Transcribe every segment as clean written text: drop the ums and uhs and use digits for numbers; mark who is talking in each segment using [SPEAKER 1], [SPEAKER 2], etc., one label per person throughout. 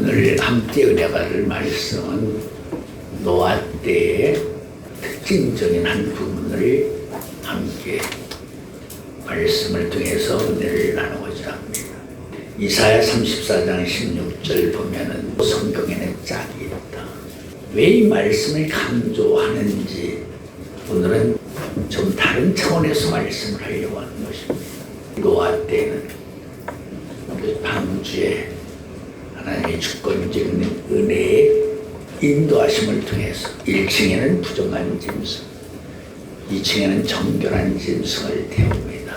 [SPEAKER 1] 오늘 함께 은혜 받을 말씀은 노아 때의 특징적인 한 부분을 함께 말씀을 통해서 은혜를 나누고자 합니다. 이사야 34장 16절 보면은 성경에는 짝이 있다. 왜 이 말씀을 강조하는지 오늘은 좀 다른 차원에서 말씀을 하려고 하는 것입니다. 노아 때는 방주에 하나님의 주권적인 은혜의 인도하심을 통해서 1층에는 부정한 짐승, 2층에는 정결한 짐승을 태웁니다.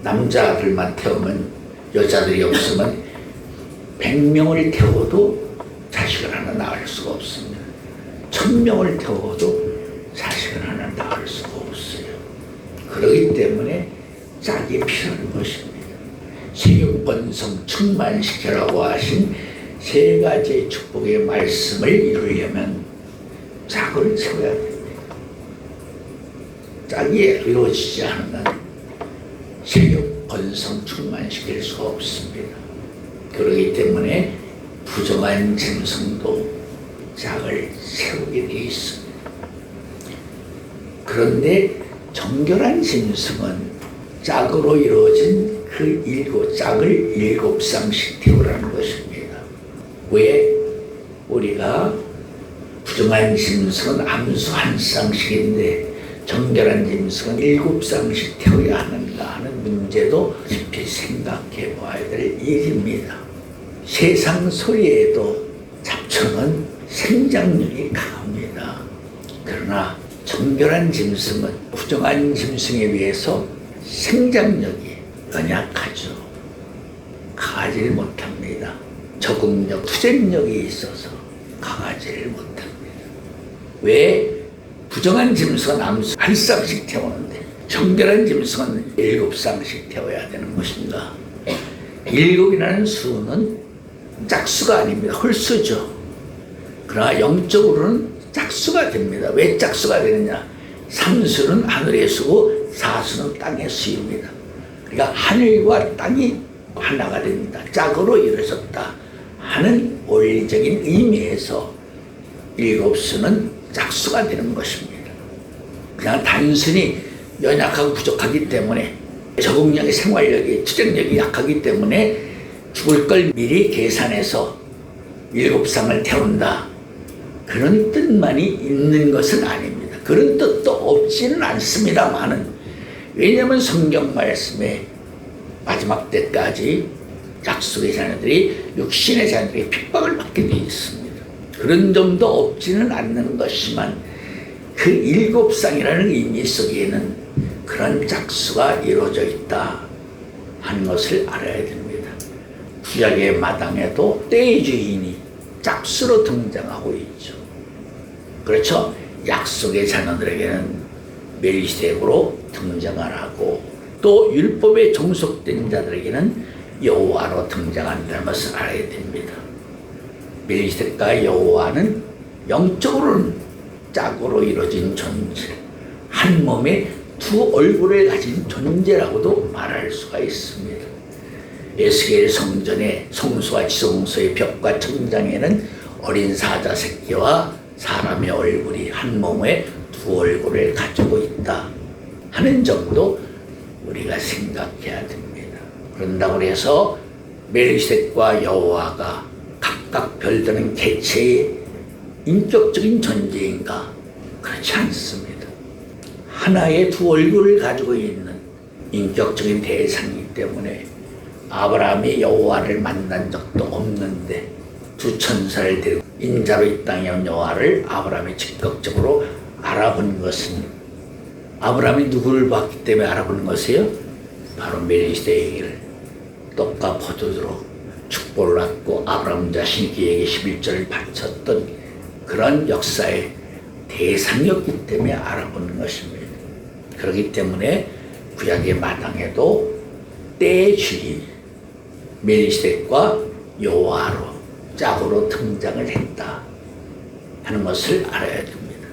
[SPEAKER 1] 남자들만 태우면, 여자들이 없으면 100명을 태워도 자식을 하나 낳을 수가 없습니다. 1000명을 태워도 자식을 하나 낳을 수가 없어요. 그렇기 때문에 짝이 필요한 것입니다. 세육번성 충만시키라고 하신 세 가지의 축복의 말씀을 이루려면 짝을 세워야 됩니다. 짝이 이루어지지 않으면 세육번성 충만시킬 수가 없습니다. 그렇기 때문에 부정한 짐승도 짝을 세우게 되어 있습니다. 그런데 정결한 짐승은 짝으로 이루어진 그 짝을 7쌍씩 태우라는 것입니다. 왜? 우리가 부정한 짐승은 암수 1쌍씩인데 정결한 짐승은 7쌍씩 태워야 하는가 하는 문제도 깊이 생각해 봐야 될 일입니다. 세상 소리에도 잡초는 생장력이 강합니다. 그러나 정결한 짐승은 부정한 짐승에 비해서 생장력이 연약하죠. 강하지를 못합니다. 적응력, 투쟁력이 있어서 강하지를 못합니다. 왜? 부정한 짐승은 암수 1쌍씩 태우는데 정결한 짐승은 7쌍씩 태워야 되는 것인가? 7이라는 수는 짝수가 아닙니다. 홀수죠. 그러나 영적으로는 짝수가 됩니다. 왜 짝수가 되느냐? 3수는 하늘의 수고 4수는 땅의 수입니다. 그러니까 하늘과 땅이 하나가 됩니다. 짝으로 이루어졌다 하는 원리적인 의미에서 7수는 짝수가 되는 것입니다. 그냥 단순히 연약하고 부족하기 때문에 적응력이, 생활력이, 투쟁력이 약하기 때문에 죽을 걸 미리 계산해서 7쌍을 태운다, 그런 뜻만이 있는 것은 아닙니다. 그런 뜻도 없지는 않습니다만은, 왜냐하면 성경 말씀에 마지막 때까지 약속의 자녀들이, 육신의 자녀들이 핍박을 받게 되어 있습니다. 그런 점도 없지는 않는 것이지만 그 7쌍이라는 의미 속에는 그런 짝수가 이루어져 있다 하는 것을 알아야 됩니다. 구약의 마당에도 때의 주인이 짝수로 등장하고 있죠. 그렇죠? 약속의 자녀들에게는 멜기세덱으로 등장을 하고, 또 율법에 종속된 자들에게는 여호와로 등장한다는 것을 알아야 됩니다. 멜기세덱과 여호와는 영적으로는 짝으로 이루어진 존재, 한 몸에 두 얼굴을 가진 존재라고도 말할 수가 있습니다. 에스겔 성전의 성소와 지성소의 벽과 천장에는 어린 사자 새끼와 사람의 얼굴이 한 몸에 두 얼굴을 가지고 있다 하는 점도 우리가 생각해야 됩니다. 그런다고 해서 멜기세덱과 여호와가 각각 별다른 개체의 인격적인 존재인가? 그렇지 않습니다. 하나의 두 얼굴을 가지고 있는 인격적인 대상이기 때문에 아브라함이 여호와를 만난 적도 없는데 두 천사를 데리고 인자로 이 땅에 온 여호와를 아브라함이 적극적으로 알아본 것은, 아브라함이 누구를 봤기 때문에 알아보는 것이에요? 바로 멜기세덱을 떡과 포도주로 축복을 받고 아브라함 자신이 그에게 11절을 바쳤던 그런 역사의 대상이었기 때문에 알아보는 것입니다. 그렇기 때문에 구약의 마당에도 때의 주인 멜기세덱과 여호와로 짝으로 등장을 했다 하는 것을 알아야 됩니다.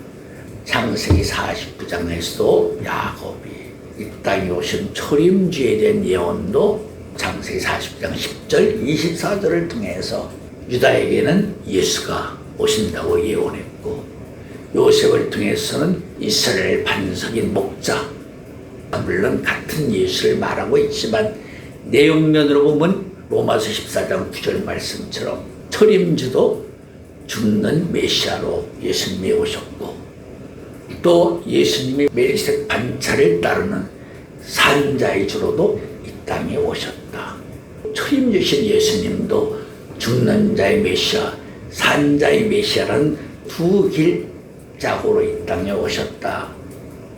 [SPEAKER 1] 창세기 49장에서도 야곱이 이 땅에 오신 초림주에 대한 예언도 창세기 40장 10절 24절을 통해서 유다에게는 예수가 오신다고 예언했고, 요셉을 통해서는 이스라엘 반석인 목자, 물론 같은 예수를 말하고 있지만 내용면으로 보면 로마서 14장 9절 말씀처럼 초림주도 죽는 메시아로 예수님이 오셨고, 또 예수님이 멜기세덱 반차를 따르는 산자의 주로도 이 땅에 오셨다. 초림주신 예수님도 죽는 자의 메시아, 산자의 메시아라는 두 길자고로 이 땅에 오셨다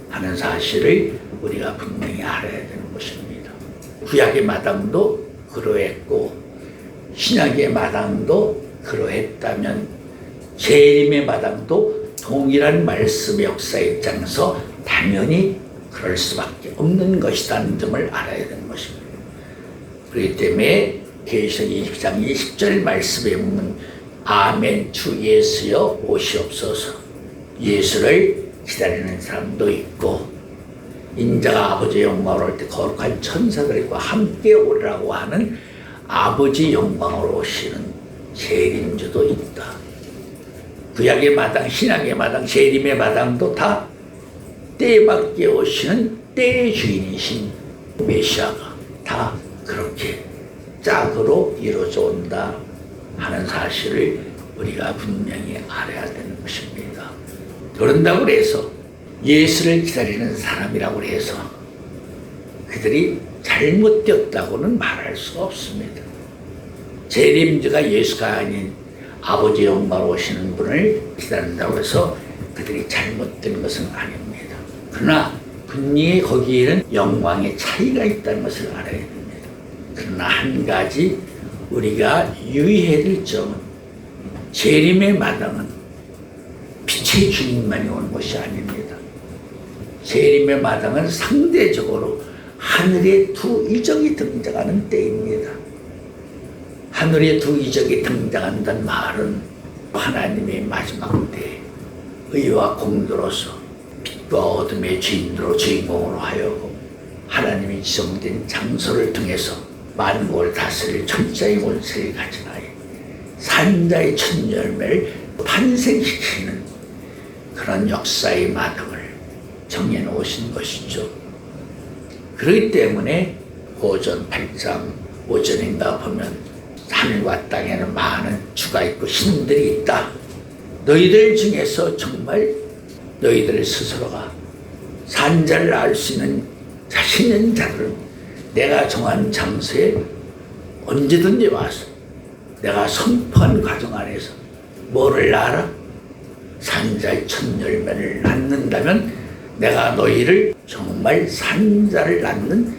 [SPEAKER 1] 하는 사실을 우리가 분명히 알아야 되는 것입니다. 구약의 마당도 그러했고 신약의 마당도 그러했다면 재림의 마당도 동일한 말씀의 역사의 입장에서 당연히 그럴 수밖에 없는 것이라는 점을 알아야 되는 것입니다. 그렇기 때문에 계시록 20장 20절 말씀에 보면 아멘 주 예수여 오시옵소서, 예수를 기다리는 사람도 있고, 인자가 아버지의 영광으로 올 때 거룩한 천사들과 함께 오리라고 하는 아버지 영광으로 오시는 재림주도 있다. 구약의 마당, 신약의 마당, 재림의 마당도 다 때에 맞게 오시는 때의 주인이신 메시아가 다 그렇게 짝으로 이루어져 온다 하는 사실을 우리가 분명히 알아야 되는 것입니다. 그런다고 해서 예수를 기다리는 사람이라고 해서 그들이 잘못되었다고는 말할 수가 없습니다. 재림주가 예수가 아닌 아버지 영광으로 오시는 분을 기다린다고 해서 그들이 잘못된 것은 아닙니다. 그러나 분명히 거기에는 영광의 차이가 있다는 것을 알아야 됩니다. 그러나 한 가지 우리가 유의해야 될 점은 재림의 마당은 빛의 주인만이 오는 것이 아닙니다. 재림의 마당은 상대적으로 하늘의 두 이적이 등장하는 때입니다. 하늘의 두 이적이 등장한다는 말은 하나님의 마지막 때 의와 공도로서 빛과 어둠의 주인공으로 하여금 하나님이 지정된 장소를 통해서 만국을 다스릴 천자의 권세를 가진 아이, 산자의 첫 열매를 탄생시키는 그런 역사의 마당을 정해놓으신 것이죠. 그렇기 때문에 오전 8장 오전인가 보면 하늘과 땅에는 많은 주가 있고 신들이 있다. 너희들 중에서 정말 너희들 스스로가 산자를 알 수 있는 자신 있는 자들은 내가 정한 장소에 언제든지 와서 내가 선포한 과정 안에서 뭐를 알아? 산자의 첫 열매를 낳는다면 내가 너희를 정말 산자를 낳는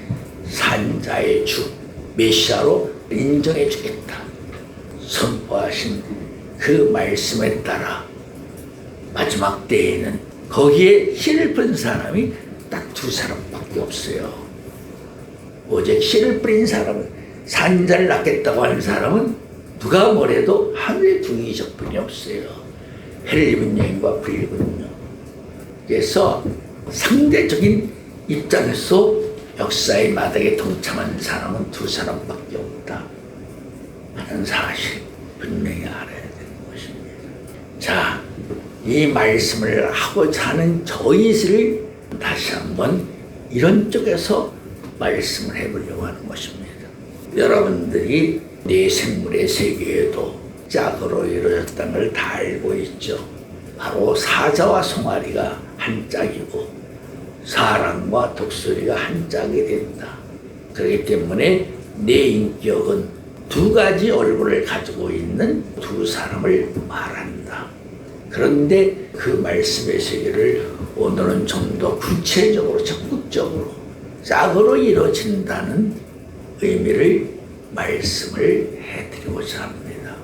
[SPEAKER 1] 산자의 주 메시아로 인정해 주겠다 선포하신 그 말씀에 따라 마지막 때에는 거기에 씨를 뿌린 사람이 딱 두 사람밖에 없어요. 오직 씨를 뿌린 사람은, 산자를 낳겠다고 하는 사람은 누가 뭐래도 하늘의 두 이적뿐이 없어요. 해를 입은 여인과 불을 입은 여. 그래서 상대적인 입장에서 역사의 마당에 동참한 사람은 두 사람밖에 없다 하는 사실 분명히 알아야 되는 것입니다. 자, 이 말씀을 하고자 하는 저희를 다시 한번 이런 쪽에서 말씀을 해보려고 하는 것입니다. 여러분들이 내 생물의 세계에도 짝으로 이루어졌다는 걸 다 알고 있죠. 바로 사자와 송아리가 한 짝이고 사람과 독수리가 한 짝이 된다. 그렇기 때문에 내 인격은 두 가지 얼굴을 가지고 있는 두 사람을 말한다. 그런데 그 말씀의 세계를 오늘은 좀 더 구체적으로 적극적으로 짝으로 이루어진다는 의미를 말씀을 해드리고자 합니다.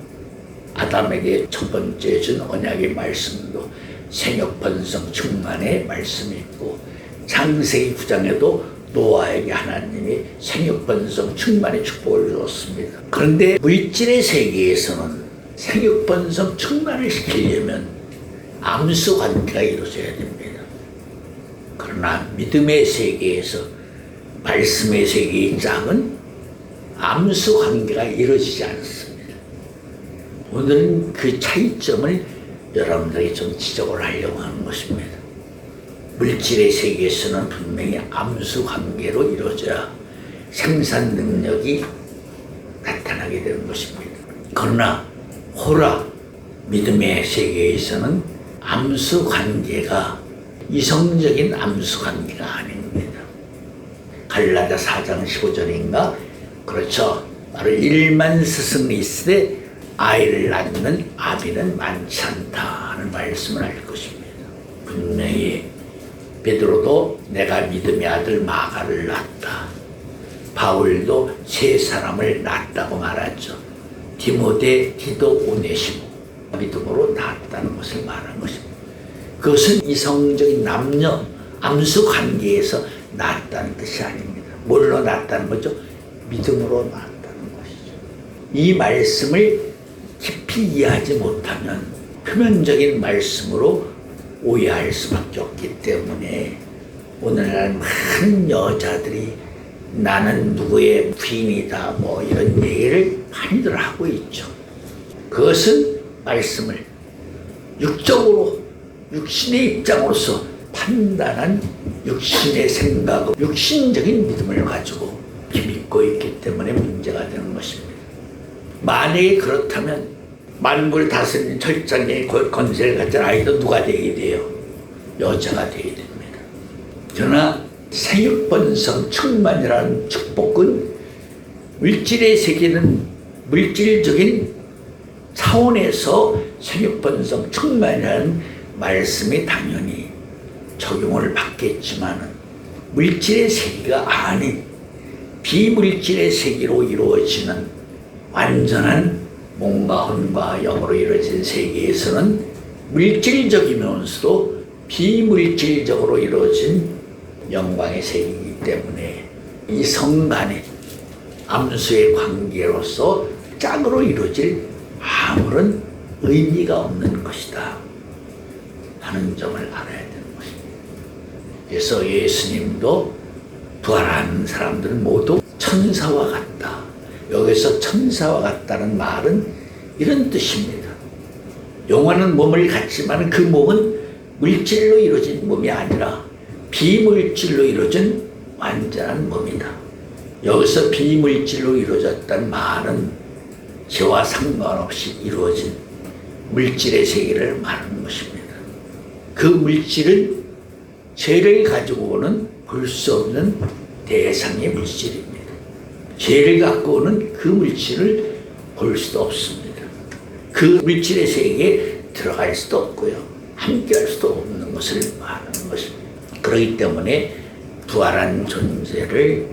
[SPEAKER 1] 아담에게 첫 번째 준 언약의 말씀도 생육번성 충만의 말씀이 있고, 창세기 9장에도 노아에게 하나님이 생육번성 충만의 축복을 주었습니다. 그런데 물질의 세계에서는 생육번성 충만을 시키려면 암수 관계가 이루어져야 됩니다. 그러나 믿음의 세계에서, 말씀의 세계의 짝은 암수 관계가 이루어지지 않습니다. 오늘은 그 차이점을 여러분들에게 좀 지적을 하려고 하는 것입니다. 물질의 세계에서는 분명히 암수 관계로 이루어져야 생산 능력이 나타나게 되는 것입니다. 그러나 호라 믿음의 세계에서는 암수 관계가 이성적인 암수 관계가 아닙니다. 갈라디아 4장 15절인가 그렇죠. 바로 일만 스승이 있으되 아이를 낳는 아비는 많지 않다 하는 말씀을 할 것입니다. 분명히 베드로도 내가 믿음의 아들 마가를 낳았다. 바울도 세 사람을 낳았다고 말하죠. 디모데, 디도, 오네시모 믿음으로 낳았다는 것을 말한 것입니다. 그것은 이성적인 남녀 암수 관계에서 낳았다는 뜻이 아닙니다. 뭘로 낳았다는 거죠? 믿음으로 낳았다는 것이죠. 이 말씀을 깊이 이해하지 못하면 표면적인 말씀으로 오해할 수밖에 없기 때문에 오늘날 많은 여자들이 나는 누구의 부인이다 뭐 이런 얘기를 많이들 하고 있죠. 그것은 말씀을 육적으로 육신의 입장으로서 판단한 육신의 생각, 육신적인 믿음을 가지고 믿고 있기 때문에 문제가 되는 것입니다. 만약에 그렇다면 만국을 다스리는 철장의 권세를 가진 아이도 누가 되게 돼요? 여자가 되게 됩니다. 그러나 생육번성 충만이라는 축복은 물질의 세계는 물질적인 차원에서 생육번성 충만이라는 말씀이 당연히 적용을 받겠지만 물질의 세계가 아닌 비물질의 세계로 이루어지는 완전한 몸과 혼과 영으로 이루어진 세계에서는 물질적이면서도 비물질적으로 이루어진 영광의 세계이기 때문에 이 성간의 암수의 관계로서 짝으로 이루어질 아무런 의미가 없는 것이다 하는 점을 알아야 되는 것입니다. 그래서 예수님도 부활한 사람들은 모두 천사와 같다. 여기서 천사와 같다는 말은 이런 뜻입니다. 영원한 몸을 갖지만 그 몸은 물질로 이루어진 몸이 아니라 비물질로 이루어진 완전한 몸이다. 여기서 비물질로 이루어졌다는 말은 죄와 상관없이 이루어진 물질의 세계를 말하는 것입니다. 그 물질은 죄를 가지고 오는 볼 수 없는 대상의 물질입니다. 죄를 갖고 오는 그 물질을 볼 수도 없습니다. 그 물질의 세계에 들어갈 수도 없고요. 함께할 수도 없는 것을 말하는 것입니다. 그렇기 때문에 부활한 존재를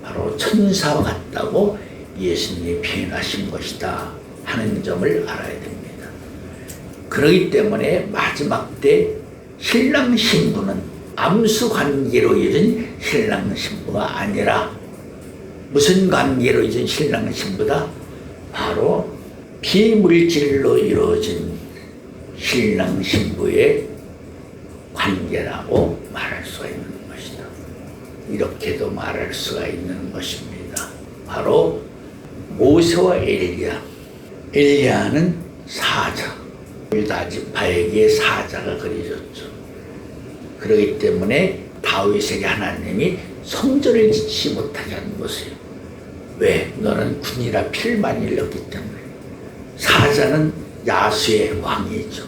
[SPEAKER 1] 바로 천사와 같다고 예수님이 표현하신 것이다 하는 점을 알아야 됩니다. 그렇기 때문에 마지막 때 신랑 신부는 암수 관계로 이루어진 신랑 신부가 아니라 무슨 관계로 이루어진 신랑 신부다? 바로 비물질로 이루어진 신랑 신부의 관계라고 말할 수가 있는 것이다. 이렇게도 말할 수가 있는 것입니다. 바로 모세와 엘리야. 엘리야는 사자, 유다 지파에게 사자가 그려졌죠. 그렇기 때문에 다윗에게 하나님이 성전을 짓지 못하게 한 것이에요. 왜? 너는 군이라 피를 많이 흘렸기 때문에. 사자는 야수의 왕이죠.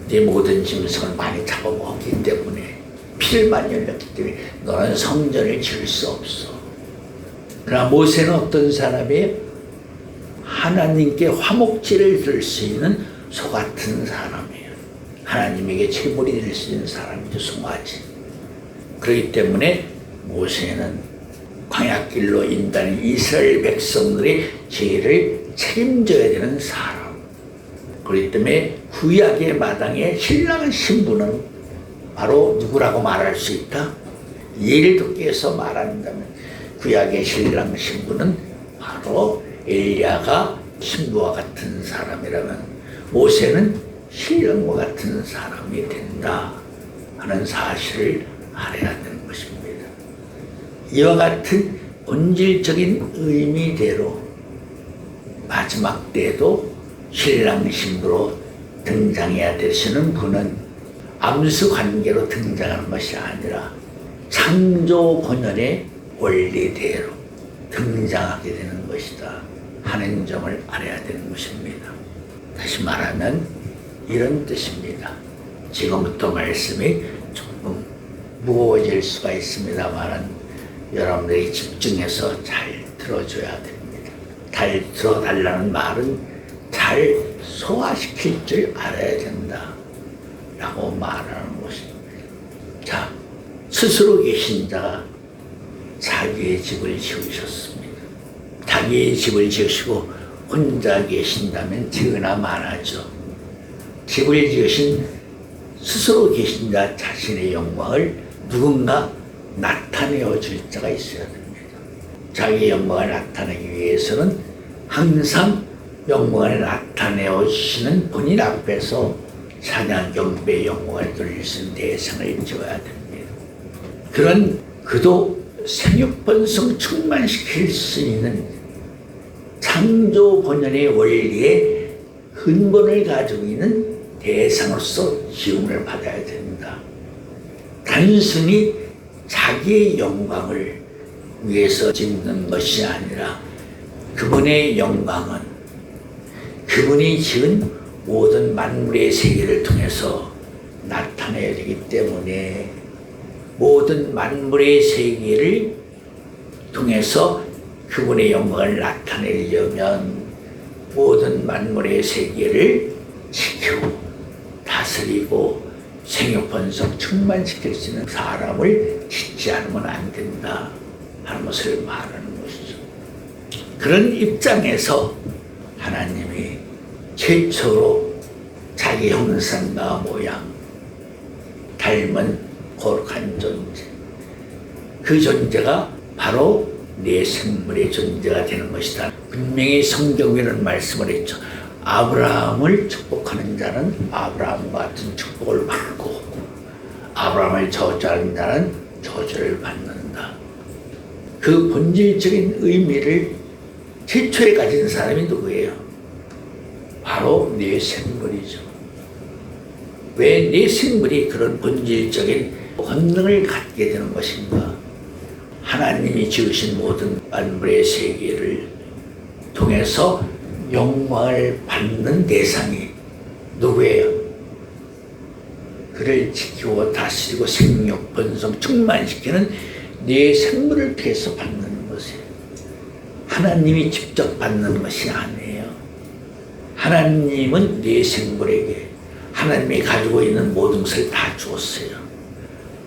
[SPEAKER 1] 네 모든 짐승을 많이 잡아먹었기 때문에 피를 많이 흘렸기 때문에 너는 성전을 지을 수 없어. 그러나 모세는 어떤 사람이에요? 하나님께 화목제를 들 수 있는 소 같은 사람이에요. 하나님에게 제물이 될 수 있는 사람이죠. 송아지. 그렇기 때문에 모세는 광야길로 인도하는 이스라엘 백성들의 죄를 책임져야 되는 사람. 그렇기 때문에 구약의 마당에 신랑 신부는 바로 누구라고 말할 수 있다? 예를 들어서 말한다면 구약의 신랑 신부는 바로 엘리야가 신부와 같은 사람이라면 모세는 신랑과 같은 사람이 된다 하는 사실을 알아야 되는 것입니다. 이와 같은 본질적인 의미대로 마지막 때에도 신랑 신부로 등장해야 되시는 분은 암수 관계로 등장하는 것이 아니라 창조 본연의 원리대로 등장하게 되는 것이다 하는 점을 알아야 되는 것입니다. 다시 말하면 이런 뜻입니다. 지금부터 말씀이 조금 무거워질 수가 있습니다만 여러분들이 집중해서 잘 들어줘야 됩니다. 잘 들어달라는 말은 잘 소화시킬 줄 알아야 된다 라고 말하는 것입니다. 자, 스스로 계신 자가 자기의 집을 지으셨습니다. 자기의 집을 지으시고 혼자 계신다면 지으나 마나죠. 집을 지으신 스스로 계신 자 자신의 영광을 누군가 나타내어 줄 자가 있어야 됩니다. 자기의 영광을 나타내기 위해서는 항상 영광을 나타내어 주시는 본인 앞에서 찬양 경배의 영광을 돌릴 수 있는 대상을 지어야 됩니다. 그런 그도 생육번성 충만시킬 수 있는 창조 본연의 원리의 근본을 가지고 있는 대상으로서 지음을 받아야 된다. 단순히 자기의 영광을 위해서 짓는 것이 아니라 그분의 영광은 그분이 지은 모든 만물의 세계를 통해서 나타내야 되기 때문에 모든 만물의 세계를 통해서 그분의 영광을 나타내려면 모든 만물의 세계를 지키고 다스리고 생육번성 충만시킬 수 있는 사람을 짓지 않으면 안 된다 하는 것을 말하는 것이죠. 그런 입장에서 하나님이 최초로 자기 형상과 모양 닮은 거룩한 존재, 그 존재가 바로 내 생물의 존재가 되는 것이다. 분명히 성경에는 말씀을 했죠. 아브라함을 축복하는 자는 아브라함과 같은 축복을 받고 아브라함을 저주하는 자는 저주를 받는다. 그 본질적인 의미를 최초에 가진 사람이 누구예요? 바로 내 생물이죠. 왜 내 생물이 그런 본질적인 권능을 갖게 되는 것인가? 하나님이 지으신 모든 만물의 세계를 통해서 영광을 받는 대상이 누구예요? 그를 지키고 다스리고 생육, 번성, 충만시키는 네 생물을 통해서 받는 것이에요. 하나님이 직접 받는 것이 아니에요. 하나님은 네 생물에게 하나님이 가지고 있는 모든 것을 다 주었어요.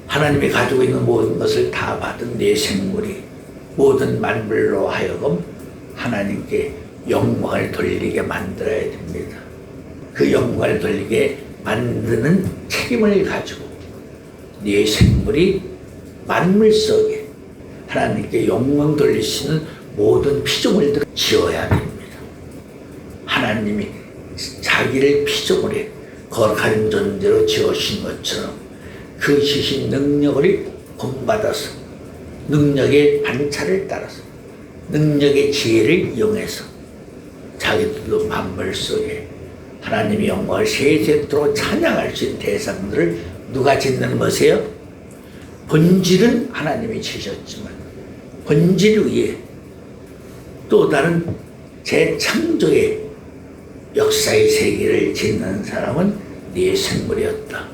[SPEAKER 1] 하나님이 가지고 있는 모든 것을 다 받은 네 생물이 모든 만물로 하여금 하나님께 영광을 돌리게 만들어야 됩니다. 그 영광을 돌리게 만드는 책임을 가지고 네 생물이 만물 속에 하나님께 영광 돌릴 수 있는 모든 피조물들을 지어야 됩니다. 하나님이 자기를 피조물에 거룩한 존재로 지으신 것처럼 그 지신 능력을 본받아서 능력의 반차를 따라서 능력의 지혜를 이용해서 자기들도 만물 속에 하나님의 영광을 세세토록 찬양할 수 있는 대상들을 누가 짓는 것이에요? 본질은 하나님이 지으셨지만 본질 위에 또 다른 재창조의 역사의 세계를 짓는 사람은 네 생물이었다.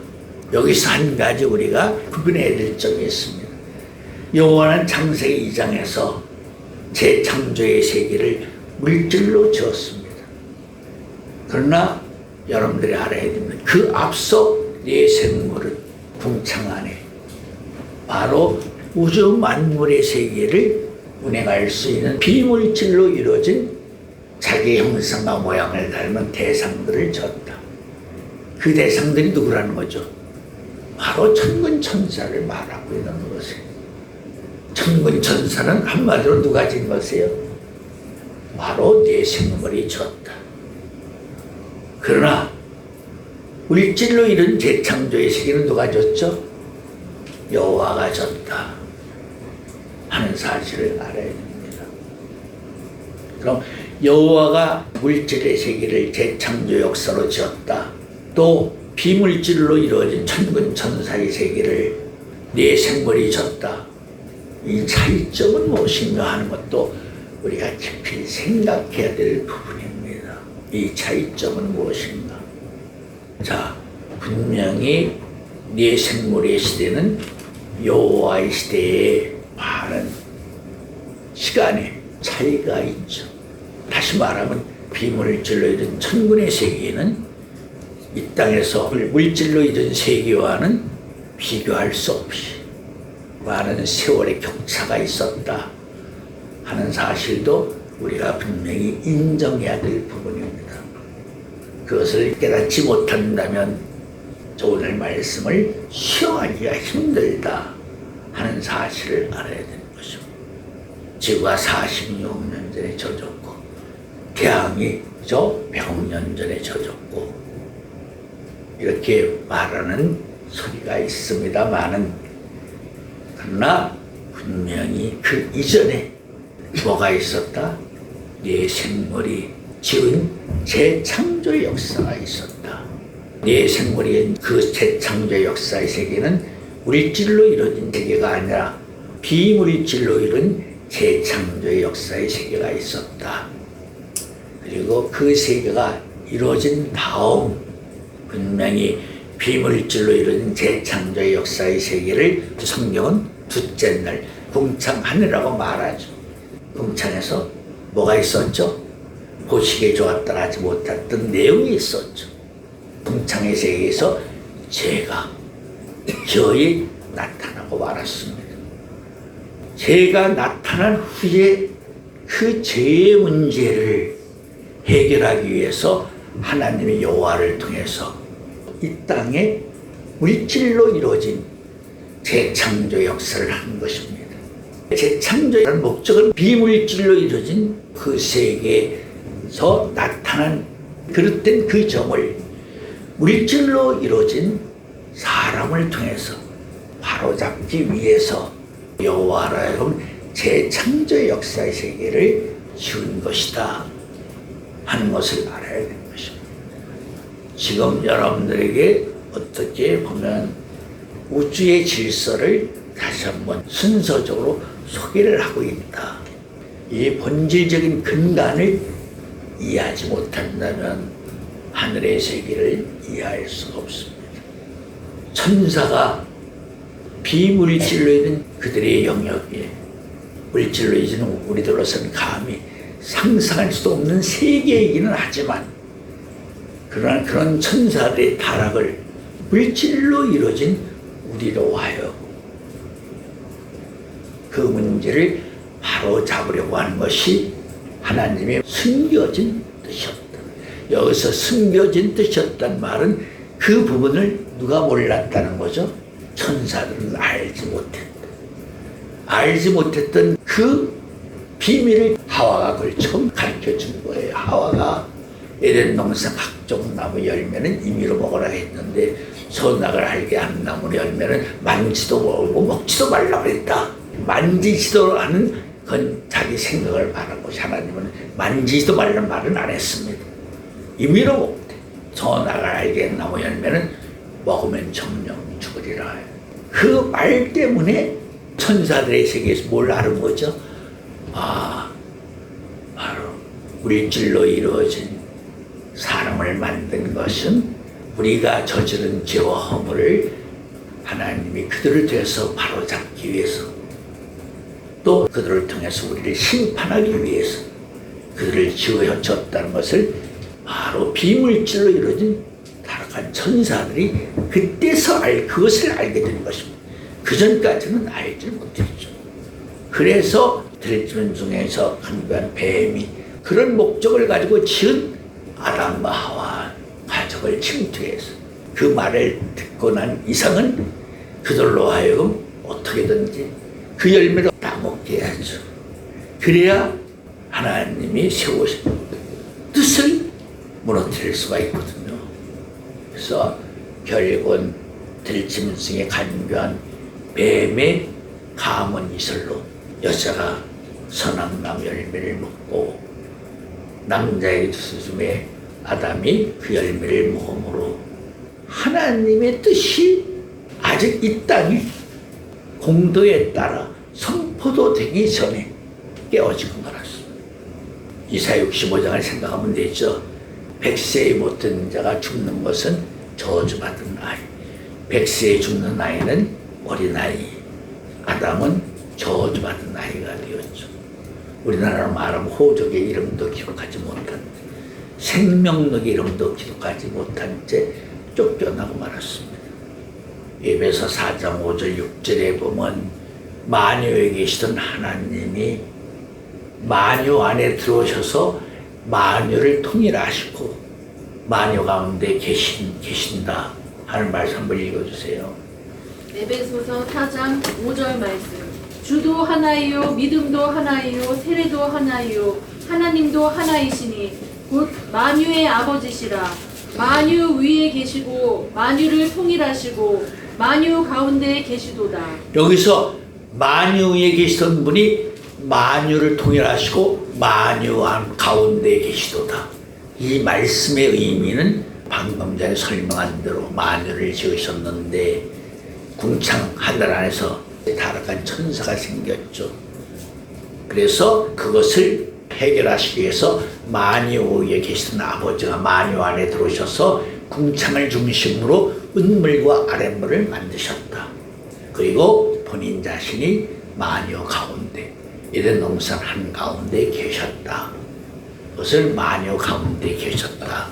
[SPEAKER 1] 여기서 한 가지 우리가 구분해야 될 점이 있습니다. 여호와는 창세기 2장에서 재창조의 세계를 물질로 지었습니다. 그러나 여러분들이 알아야 됩니다. 그 앞서 네 생물은 궁창 안에 바로 우주 만물의 세계를 운행할 수 있는 비물질로 이루어진 자기 형상과 모양을 닮은 대상들을 졌다. 그 대상들이 누구라는 거죠? 바로 천군천사를 말하고 있는 것이에요. 천군천사는 한마디로 누가 진 것이에요? 바로 네 생물이 졌다. 그러나 물질로 이룬 재창조의 세계는 누가 졌죠? 여호와가 졌다 하는 사실을 알아야 됩니다. 그럼 여호와가 물질의 세계를 재창조 역사로 지었다. 또 비물질로 이루어진 천군 천사의 세계를 내 생물이 졌다. 이 차이점은 무엇인가 하는 것도 우리가 깊이 생각해야 될 부분입니다. 이 차이점은 무엇인가? 자, 분명히 내 생물의 시대는 여호와의 시대에 많은 시간의 차이가 있죠. 다시 말하면 비물질로 이룬 천군의 세계는 이 땅에서 물질로 이룬 세계와는 비교할 수 없이 많은 세월의 격차가 있었다 하는 사실도 우리가 분명히 인정해야 될 부분입니다. 그것을 깨닫지 못한다면 오늘 말씀을 수용하기가 힘들다 하는 사실을 알아야 되는 것입니다. 지구가 46년 전에 젖었고 태양이 100년 전에 젖었고 이렇게 말하는 소리가 있습니다만은 그러나 분명히 그 이전에 뭐가 있었다? 내 생물이 지은 재창조 역사가 있었다. 내 생물이 그 재창조 역사의 세계는 물질로 이루어진 세계가 아니라 비물질로 이룬 재창조의 역사의 세계가 있었다. 그리고 그 세계가 이루어진 다음 분명히 비물질로 이루어진 재창조의 역사의 세계를 성경은 둘째 날 궁창하느라고 말하죠. 궁창에서 뭐가 있었죠? 보시기에 좋았다 하지 못했던 내용이 있었죠. 궁창의 세계에서 죄가 거의 나타나고 말았습니다. 죄가 나타난 후에 그 죄의 문제를 해결하기 위해서 하나님의 여호와를 통해서 이 땅에 물질로 이루어진 재창조 역사를 하는 것입니다. 재창조라는 목적은 비물질로 이루어진 그 세계에서 나타난 그릇된 그 점을 물질로 이루어진 사람을 통해서 바로잡기 위해서 여호와로 하여금 재창조 역사의 세계를 지은 것이다 하는 것을 알아야 되는 것입니다. 지금 여러분들에게 어떻게 보면 우주의 질서를 다시 한번 순서적으로 소개를 하고 있다. 이 본질적인 근간을 이해하지 못한다면 하늘의 세계를 이해할 수가 없습니다. 천사가 비물질로 있는 그들의 영역에 물질로 있는 우리들로서는 감히 상상할 수도 없는 세계이기는 하지만 그러나 그런 천사들의 타락을 물질로 이루어진 우리로 하여 그 문제를 바로 잡으려고 하는 것이 하나님의 숨겨진 뜻이었다. 여기서 숨겨진 뜻이었단 말은 그 부분을 누가 몰랐다는 거죠? 천사들은 알지 못했다. 알지 못했던 그 비밀을 하와가 그걸 처음 가르쳐 준 거예요. 하와가 에덴 동산 각종 나무 열매는 임의로 먹으라 했는데 선악을 알게 한 나무 열매는 만지도 말고 먹지도 말라고 했다. 만지지도 않은 건 자기 생각을 말한 것이 하나님은 만지지도 말라는 말은 안 했습니다. 임의로 먹되 선악을 알게 한 나무 열매는 먹으면 정령 죽으리라. 그 말 때문에 천사들의 세계에서 뭘 아는 거죠? 바로 물질로 이루어진 사람을 만든 것은 우리가 저지른 죄와 허물을 하나님이 그들을 통해서 바로잡기 위해서 또 그들을 통해서 우리를 심판하기 위해서 그들을 지어줬다는 것을 바로 비물질로 이루어진 타락한 천사들이 그때서 그것을 알게 된 것입니다. 그 전까지는 알지 못했죠. 그래서 들짐승 중에서 한가한 뱀이 그런 목적을 가지고 지은 아담과 하와 가족을 침투해서 그 말을 듣고 난 이상은 그들로 하여금 어떻게든지 그 열매를 따먹게 해야죠. 그래야 하나님이 세우신 뜻을 무너뜨릴 수가 있거든요. 그래서 결국은 들짐승의 간교한 뱀의 가문 이설로 여자가 선악나무 열매를 먹고 남자의 수중에 아담이 그 열매를 먹음으로 하나님의 뜻이 아직 이 땅에 공도에 따라 선포도 되기 전에 깨어지고 말았습니다. 이사야 65장을 생각하면 되죠. 100세에 못된 자가 죽는 것은 저주받은 아이. 100세에 죽는 아이는 어린아이. 아담은 저주받은 아이가 되었죠. 우리나라로 말하면 호적의 이름도 기록하지 못한, 생명록의 이름도 기록하지 못한 채 쫓겨나고 말았습니다. 에베소 4장 5절 6절에 보면 만유에 계시던 하나님이 만유 안에 들어오셔서 만유를 통일하시고 만유 가운데 계신다 하는 말씀 한번 읽어주세요.
[SPEAKER 2] 에베소서 4장 5절 말씀. 주도 하나이요 믿음도 하나이요 세례도 하나이요 하나님도 하나이시니 곧 만유의 아버지시라. 만유 위에 계시고 만유를 통일하시고 만유 가운데 계시도다.
[SPEAKER 1] 여기서 만유 위에 계시던 분이 만유를 통일하시고 만유 안 가운데 계시도다. 이 말씀의 의미는 방금 전에 설명한 대로 만유를 지으셨는데 궁창 하늘 안에서 타락한 천사가 생겼죠. 그래서 그것을 해결하시기 위해서 만유 위에 계시던 아버지가 만유 안에 들어오셔서 궁창을 중심으로 은물과 아랫물을 만드셨다. 그리고 본인 자신이 만유 가운데 에덴 동산 한가운데 계셨다. 그것을 만유 가운데 계셨다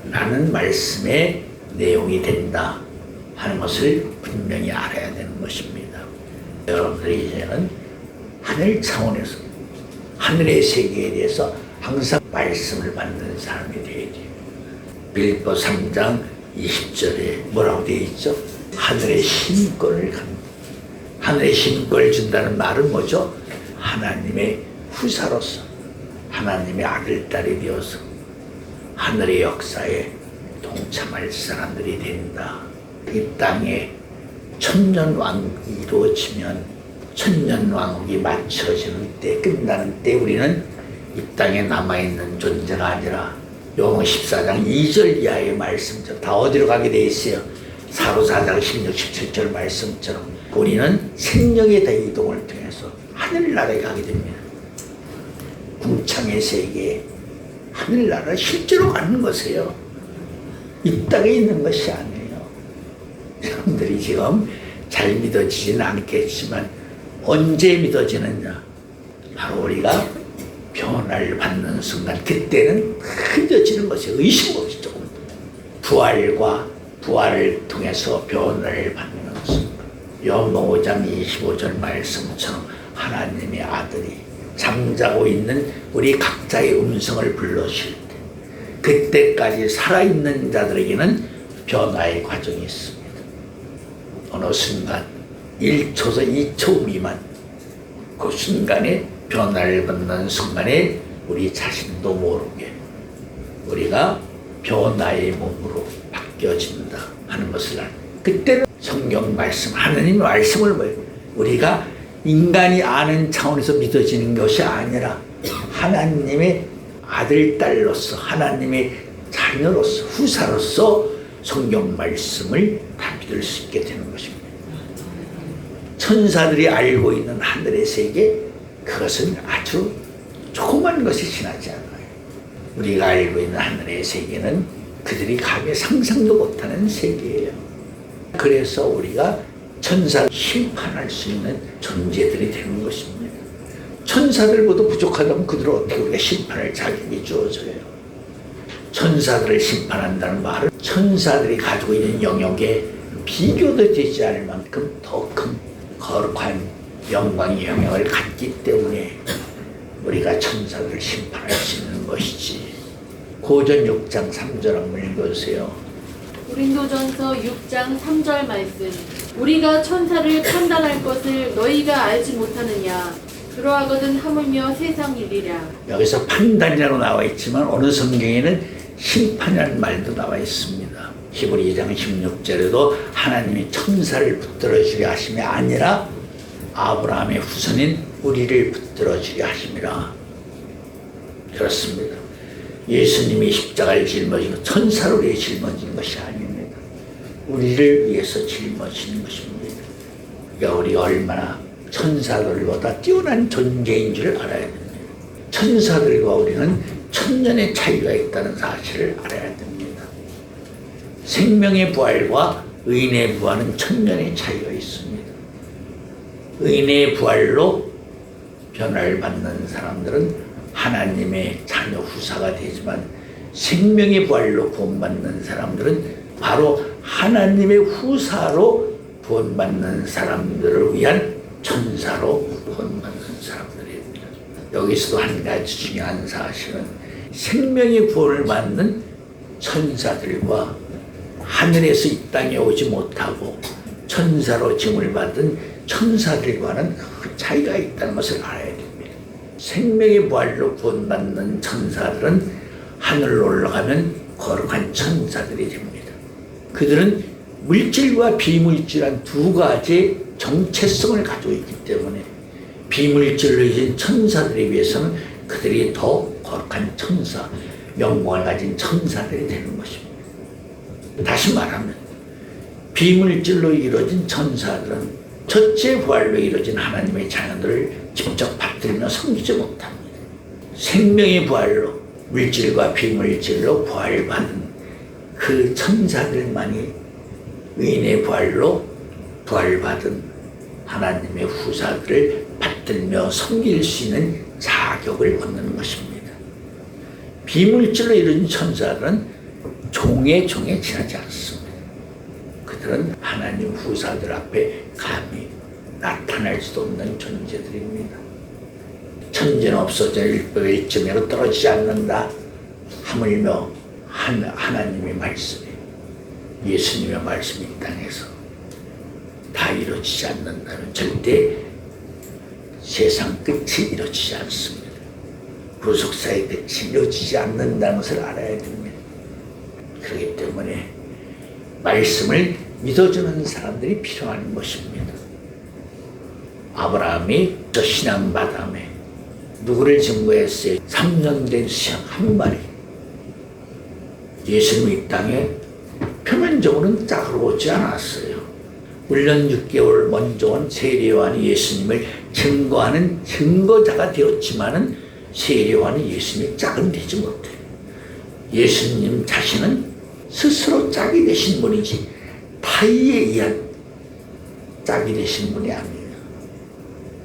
[SPEAKER 1] 라는 말씀의 내용이 된다 하는 것을 분명히 알아야 되는 것입니다. 여러분들이 이제는 하늘 차원에서 하늘의 세계에 대해서 항상 말씀을 받는 사람이 되어야 돼요. 빌립보 3장 20절에 뭐라고 되어 있죠? 하늘의 신권을 갖는, 하늘의 신권을 준다는 말은 뭐죠? 하나님의 후사로서 하나님의 아들, 딸이 되어서 하늘의 역사에 동참할 사람들이 된다. 이 땅에 천년왕국이 이루어지면 천년왕국이 맞춰지는 때, 끝나는 때 우리는 이 땅에 남아있는 존재가 아니라 요한복음 14장 2절 이하의 말씀처럼 다 어디로 가게 돼 있어요? 사도 4장 16, 17절 말씀처럼 우리는 생명의 대이동을 통해서 하늘나라에 가게 됩니다. 궁창의 세계에 하늘나라 실제로 가는 것이에요. 이 땅에 있는 것이 아니에요. 여러분들이 지금 잘 믿어지지는 않겠지만 언제 믿어지느냐? 바로 우리가 변화를 받는 순간, 그때는 믿어지는 것이 의심 없이 조금 부활을 통해서 변화를 받는 순간. 요한복음 5장 25절 말씀처럼 하나님의 아들이 잠자고 있는 우리 각자의 음성을 불러주실 때, 그때까지 살아있는 자들에게는 변화의 과정이 있습니다. 어느 순간 1초에서 2초 미만 그 순간에 변화를 받는 순간에 우리 자신도 모르게 우리가 변화의 몸으로 바뀌어진다 하는 것을 알고, 그때는 성경 말씀, 하나님의 말씀을 우리가 인간이 아는 차원에서 믿어지는 것이 아니라 하나님의 아들, 딸로서 하나님의 자녀로서 후사로서 성경 말씀을 다 믿을 수 있게 되는 것입니다. 천사들이 알고 있는 하늘의 세계, 그것은 아주 조그만 것이 지나지 않아요. 우리가 알고 있는 하늘의 세계는 그들이 감히 상상도 못하는 세계예요. 그래서 우리가 천사를 심판할 수 있는 존재들이 되는 것입니다. 천사들보다 부족하다면 그들은 어떻게 우리가 심판할 자격이 주어져요? 천사들을 심판한다는 말은 천사들이 가지고 있는 영역에 비교도 되지 않을 만큼 더 큰 거룩한 영광의 영역을 갖기 때문에 우리가 천사들을 심판할 수 있는 것이지. 고전 6장 3절 한번 읽어주세요.
[SPEAKER 2] 고린도전서 6장 3절 말씀. 우리가 천사를 판단할 것을 너희가 알지 못하느냐? 그러하거든 하물며 세상 일이랴.
[SPEAKER 1] 여기서 판단이라고 나와 있지만 어느 성경에는 심판이라는 말도 나와 있습니다. 히브리 2장 16절에도 하나님이 천사를 붙들어 주려 하심이 아니라 아브라함의 후손인 우리를 붙들어 주려 하심이라. 그렇습니다. 예수님이 십자가를 짊어지고 천사로 짊어진 것이 아닙니다. 우리를 위해서 짊어지는 것입니다. 그러니까 우리가 얼마나 천사들보다 뛰어난 존재인 줄 알아야 됩니다. 천사들과 우리는 천년의 차이가 있다는 사실을 알아야 됩니다. 생명의 부활과 의인의 부활은 천년의 차이가 있습니다. 의인의 부활로 변화를 받는 사람들은 하나님의 자녀 후사가 되지만, 생명의 부활로 구원받는 사람들은 바로 하나님의 후사로 구원받는 사람들을 위한 천사로 구원받는 사람들입니다. 여기서도 한 가지 중요한 사실은 생명의 구원을 받는 천사들과 하늘에서 이 땅에 오지 못하고 천사로 징을 받은 천사들과는 그 차이가 있다는 것을 알아야 됩니다. 생명의 부활로 구원받는 천사들은 하늘로 올라가면 거룩한 천사들이 됩니다. 그들은 물질과 비물질한 두 가지 정체성을 가지고 있기 때문에 비물질로 이진 천사들에 비해서는 그들이 더 거룩한 천사, 영광을 가진 천사들이 되는 것입니다. 다시 말하면 비물질로 이루어진 천사들은 첫째 부활로 이루어진 하나님의 자녀들을 직접 받들며 섬기지 못합니다. 생명의 부활로 물질과 비물질로 부활받은 그 천사들만이 의인의 부활로 부활받은 하나님의 후사들을 받들며 섬길 수 있는 자격을 얻는 것입니다. 비물질로 이루어진 천사들은 종에 지나지 않습니다. 그들은 하나님 후사들 앞에 감히 나타날 수도 없는 존재들입니다. 천지는 없어져 일점에로 떨어지지 않는다 하물며 하나님의 말씀이, 예수님의 말씀이 이 땅에서 다 이루어지지 않는다면 절대 세상 끝이 이루어지지 않습니다. 구속사의 끝이 이루어지지 않는다는 것을 알아야 됩니다. 그렇기 때문에 말씀을 믿어주는 사람들이 필요한 것입니다. 아브라함이 저 신앙바람에 누구를 증거했어요? 3년 된 수양 한 마리. 예수님이 이 땅에 표면적으로는 짝으로 오지 않았어요. 물론 6개월 먼저 온 세례요한이 예수님을 증거하는 증거자가 되었지만은 세례요한이 예수님의 짝은 되지 못해요. 예수님 자신은 스스로 짝이 되신 분이지 타의에 의한 짝이 되신 분이 아니에요.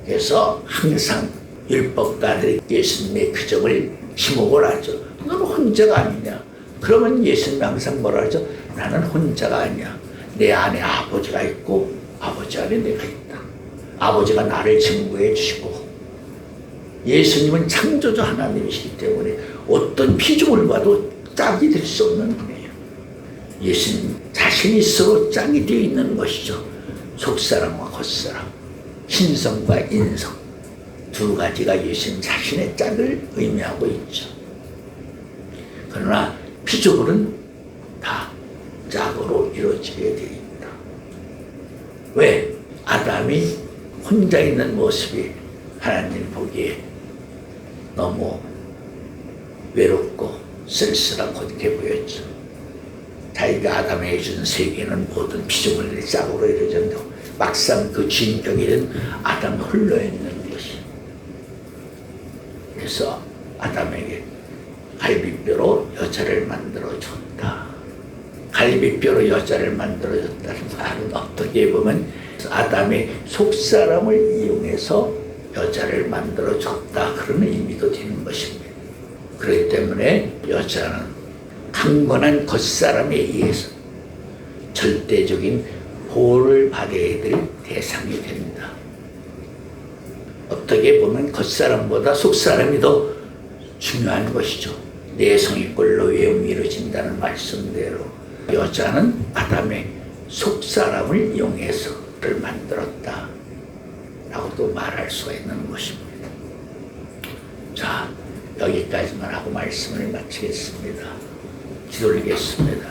[SPEAKER 1] 그래서 항상 율법가들이 예수님의 규정을 지목을 하죠. 너는 혼자가 아니냐? 그러면 예수님이 항상 뭐라 하죠? 나는 혼자가 아니야. 내 안에 아버지가 있고 아버지 안에 내가 있다. 아버지가 나를 증거해 주시고, 예수님은 창조주 하나님이시기 때문에 어떤 피조물을 봐도 짝이 될 수 없는 분이에요. 예수님 자신이 스스로 짝이 되어 있는 것이죠. 속사람과 겉사람, 신성과 인성, 두 가지가 예수님 자신의 짝을 의미하고 있죠. 그러나 피조물은 다 짝으로 이루어지게 되어 있다. 왜? 아담이 혼자 있는 모습이 하나님 보기에 너무 외롭고 쓸쓸하고 그렇게 보였죠. 자기가 아담에게 준 세계는 모든 피조물들이 짝으로 이루어졌는데 막상 그 주인격에는 아담이 홀로 있는 것이. 그래서 아담에게 갈비뼈로 여자를 만들어줬다. 갈비뼈로 여자를 만들어줬다는 말은 어떻게 보면 아담의 속사람을 이용해서 여자를 만들어줬다, 그런 의미도 되는 것입니다. 그렇기 때문에 여자는 강건한 겉사람에 의해서 절대적인 보호를 받아야 될 대상이 된다. 어떻게 보면 겉사람보다 속사람이 더 중요한 것이죠. 내성의꼴로 외움이 이루어진다는 말씀대로 여자는 아담의 속사람을 이용해서 를 만들었다 라고도 말할 수가 있는 것입니다. 자, 여기까지만 하고 말씀을 마치겠습니다. 기도드리겠습니다.